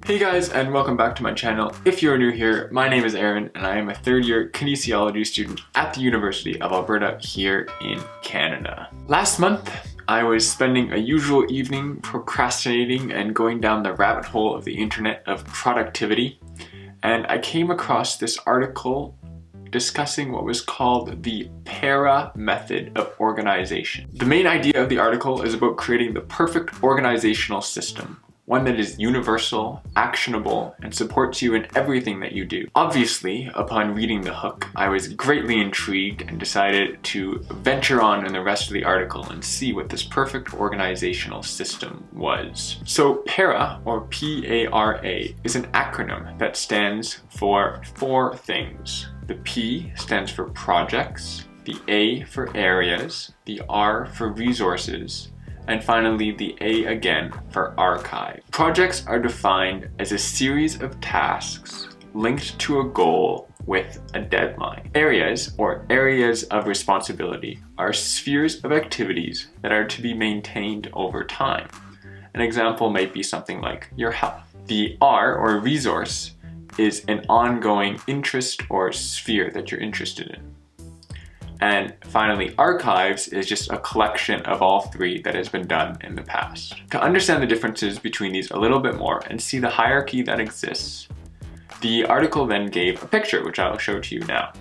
Hey guys, and welcome back to my channel. If you're new here, my name is Aaron and I am a third-year kinesiology student at the University of Alberta here in Canada. Last month, I was spending a usual evening procrastinating and going down the rabbit hole of the internet of productivity, and I came across this article discussing what was called the P.A.R.A method of organization. The main idea of the article is about creating the perfect organizational system, one that is universal, actionable, and supports you in everything that you do. Obviously, upon reading the hook, I was greatly intrigued and decided to venture on in the rest of the article and see what this perfect organizational system was. So P.A.R.A, or P-A-R-A, is an acronym that stands for four things. The P stands for projects, the A for areas, the R for resources, and finally the A again for archive. Projects are defined as a series of tasks linked to a goal with a deadline. Areas, or areas of responsibility, are spheres of activities that are to be maintained over time. An example might be something like your health. The R, or resource, is an ongoing interest or sphere that you're interested in. And finally, archives is just a collection of all three that has been done in the past. To understand the differences between these a little bit more and see the hierarchy that exists, the article then gave a picture, which I'll show to you now.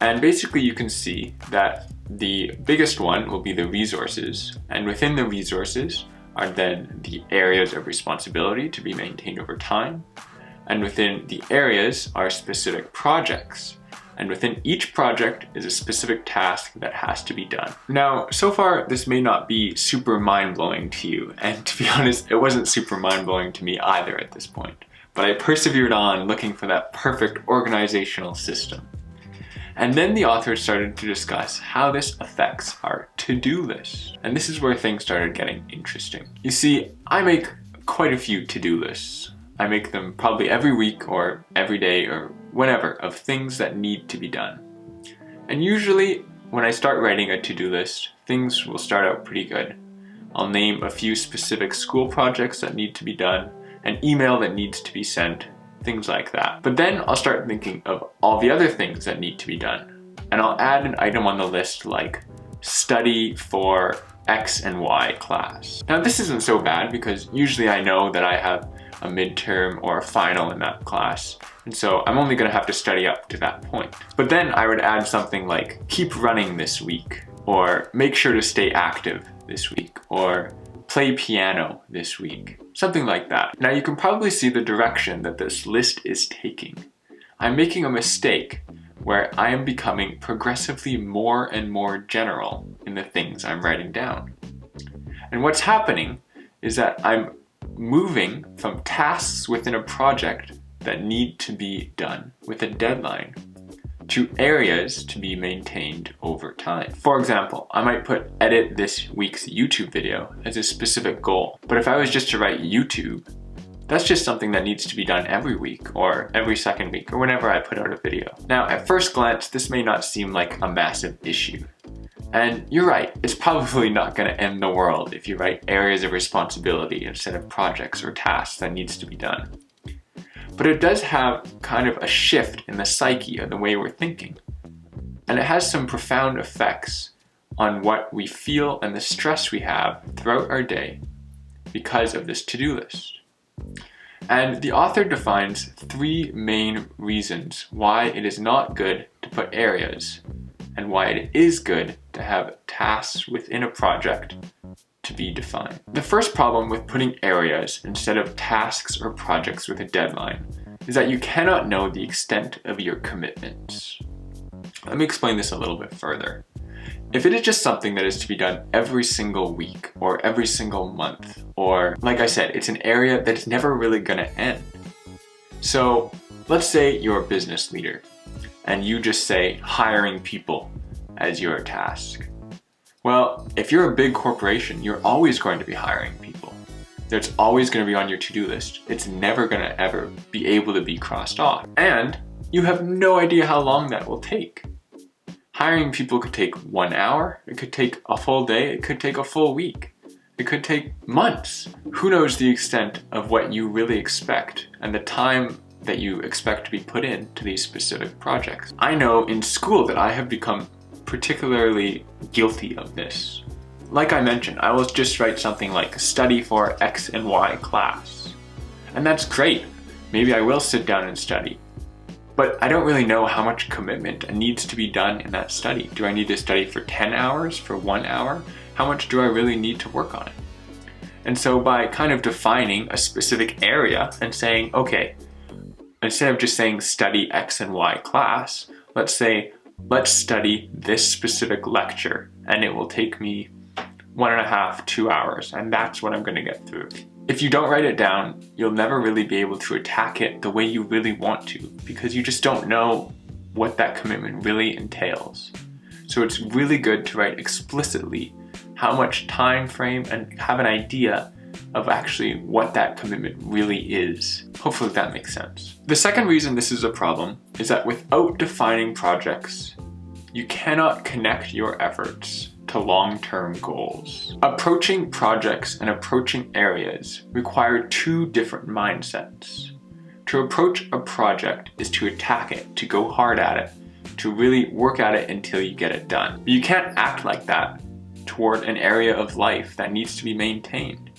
And basically you can see that the biggest one will be the resources, and within the resources are then the areas of responsibility to be maintained over time, and within the areas are specific projects. And within each project is a specific task that has to be done. Now, so far, this may not be super mind-blowing to you, and to be honest, it wasn't super mind-blowing to me either at this point. But I persevered on looking for that perfect organizational system. And then the authors started to discuss how this affects our to-do list. And this is where things started getting interesting. You see, I make quite a few to-do lists. I make them probably every week or every day or whenever, of things that need to be done. And usually when I start writing a to-do list, things will start out pretty good. I'll name a few specific school projects that need to be done, an email that needs to be sent, things like that. But then I'll start thinking of all the other things that need to be done. And I'll add an item on the list like study for X and Y class. Now this isn't so bad because usually I know that I have a midterm or a final in that class, and so I'm only going to have to study up to that point. But then I would add something like keep running this week, or make sure to stay active this week, or play piano this week, something like that. Now you can probably see the direction that this list is taking. I'm making a mistake where I am becoming progressively more and more general in the things I'm writing down. And what's happening is that I'm moving from tasks within a project that need to be done with a deadline to areas to be maintained over time. For example, I might put edit this week's YouTube video as a specific goal, but if I was just to write YouTube, that's just something that needs to be done every week or every second week or whenever I put out a video. Now, at first glance, this may not seem like a massive issue. And you're right, it's probably not going to end the world if you write areas of responsibility instead of projects or tasks that needs to be done. But it does have kind of a shift in the psyche of the way we're thinking. And it has some profound effects on what we feel and the stress we have throughout our day because of this to-do list. And the author defines three main reasons why it is not good to put areas and why it is good to have tasks within a project to be defined. The first problem with putting areas instead of tasks or projects with a deadline is that you cannot know the extent of your commitments. Let me explain this a little bit further. If it is just something that is to be done every single week or every single month, or like I said, it's an area that is never really gonna end. So let's say you're a business leader and you just say hiring people as your task. Well, if you're a big corporation, you're always going to be hiring people. That's always going to be on your to-do list. It's never going to ever be able to be crossed off. And you have no idea how long that will take. Hiring people could take 1 hour, it could take a full day, it could take a full week. It could take months. Who knows the extent of what you really expect and the time that you expect to be put into these specific projects. I know in school that I have become particularly guilty of this. Like I mentioned, I will just write something like study for X and Y class. And that's great. Maybe I will sit down and study. But I don't really know how much commitment needs to be done in that study. Do I need to study for 10 hours, for 1 hour? How much do I really need to work on it? And so by kind of defining a specific area and saying, okay, instead of just saying study X and Y class, let's say, let's study this specific lecture and it will take me 1.5, 2 hours, and that's what I'm gonna get through. If you don't write it down, you'll never really be able to attack it the way you really want to, because you just don't know what that commitment really entails. So it's really good to write explicitly how much time frame and have an idea of actually what that commitment really is. Hopefully that makes sense. The second reason this is a problem is that without defining projects, you cannot connect your efforts to long-term goals. Approaching projects and approaching areas require two different mindsets. To approach a project is to attack it, to go hard at it, to really work at it until you get it done. But you can't act like that toward an area of life that needs to be maintained,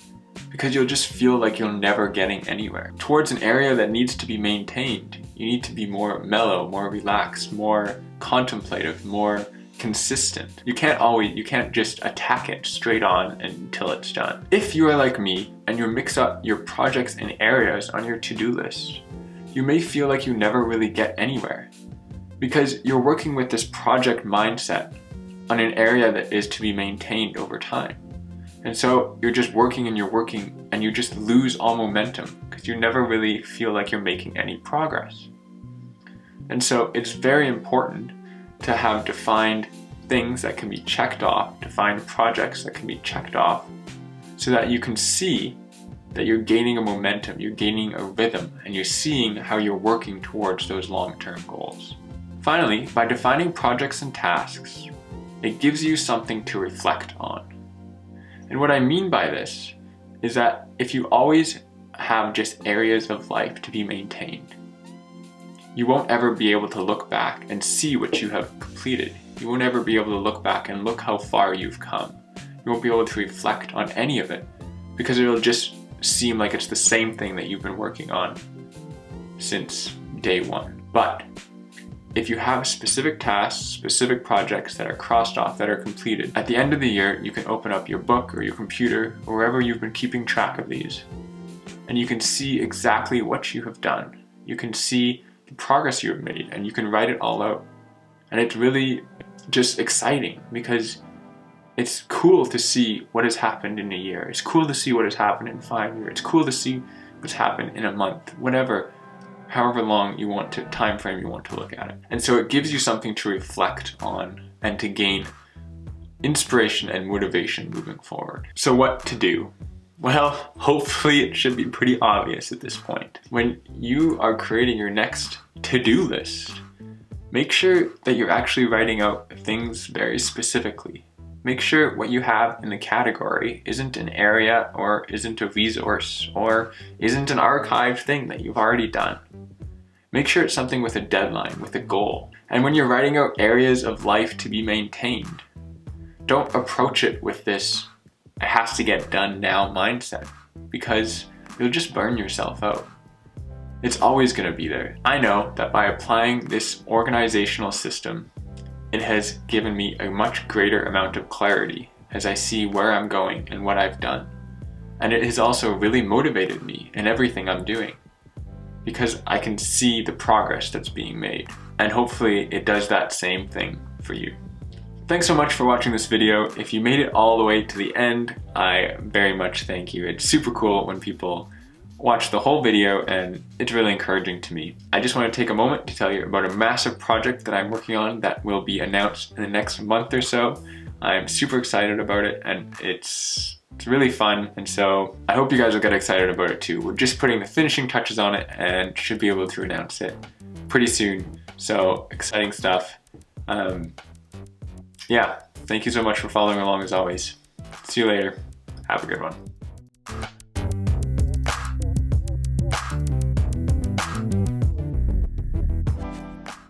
because you'll just feel like you're never getting anywhere. Towards an area that needs to be maintained, you need to be more mellow, more relaxed, more contemplative, more consistent. You can't just attack it straight on until it's done. If you are like me and you mix up your projects and areas on your to-do list, you may feel like you never really get anywhere because you're working with this project mindset on an area that is to be maintained over time. And so you're just working and you're working and you just lose all momentum because you never really feel like you're making any progress. And so it's very important to have defined things that can be checked off, defined projects that can be checked off, so that you can see that you're gaining a momentum, you're gaining a rhythm, and you're seeing how you're working towards those long-term goals. Finally, by defining projects and tasks, it gives you something to reflect on. And what I mean by this is that if you always have just areas of life to be maintained, you won't ever be able to look back and see what you have completed. You won't ever be able to look back and look how far you've come. You won't be able to reflect on any of it because it'll just seem like it's the same thing that you've been working on since day one. But if you have specific tasks, specific projects that are crossed off, that are completed, at the end of the year, you can open up your book or your computer or wherever you've been keeping track of these, and you can see exactly what you have done. You can see the progress you have made, and you can write it all out. And it's really just exciting because it's cool to see what has happened in a year. It's cool to see what has happened in 5 years. It's cool to see what's happened in a month, however long you want to, time frame you want to look at it. And so it gives you something to reflect on and to gain inspiration and motivation moving forward. So what to do? Well, hopefully it should be pretty obvious at this point. When you are creating your next to-do list, make sure that you're actually writing out things very specifically. Make sure what you have in the category isn't an area or isn't a resource or isn't an archived thing that you've already done. Make sure it's something with a deadline, with a goal. And when you're writing out areas of life to be maintained, don't approach it with this "it has to get done now" mindset, because you'll just burn yourself out. It's always going to be there. I know that by applying this organizational system, it has given me a much greater amount of clarity as I see where I'm going and what I've done. And it has also really motivated me in everything I'm doing, because I can see the progress that's being made. And hopefully it does that same thing for you. Thanks so much for watching this video. If you made it all the way to the end, I very much thank you. It's super cool when people watch the whole video, and it's really encouraging to me. I just want to take a moment to tell you about a massive project that I'm working on that will be announced in the next month or so. I'm super excited about it, and it's really fun, and so I hope you guys will get excited about it too. We're just putting the finishing touches on it and should be able to announce it pretty soon. So exciting stuff. Yeah, thank you so much for following along as always. See you later. Have a good one.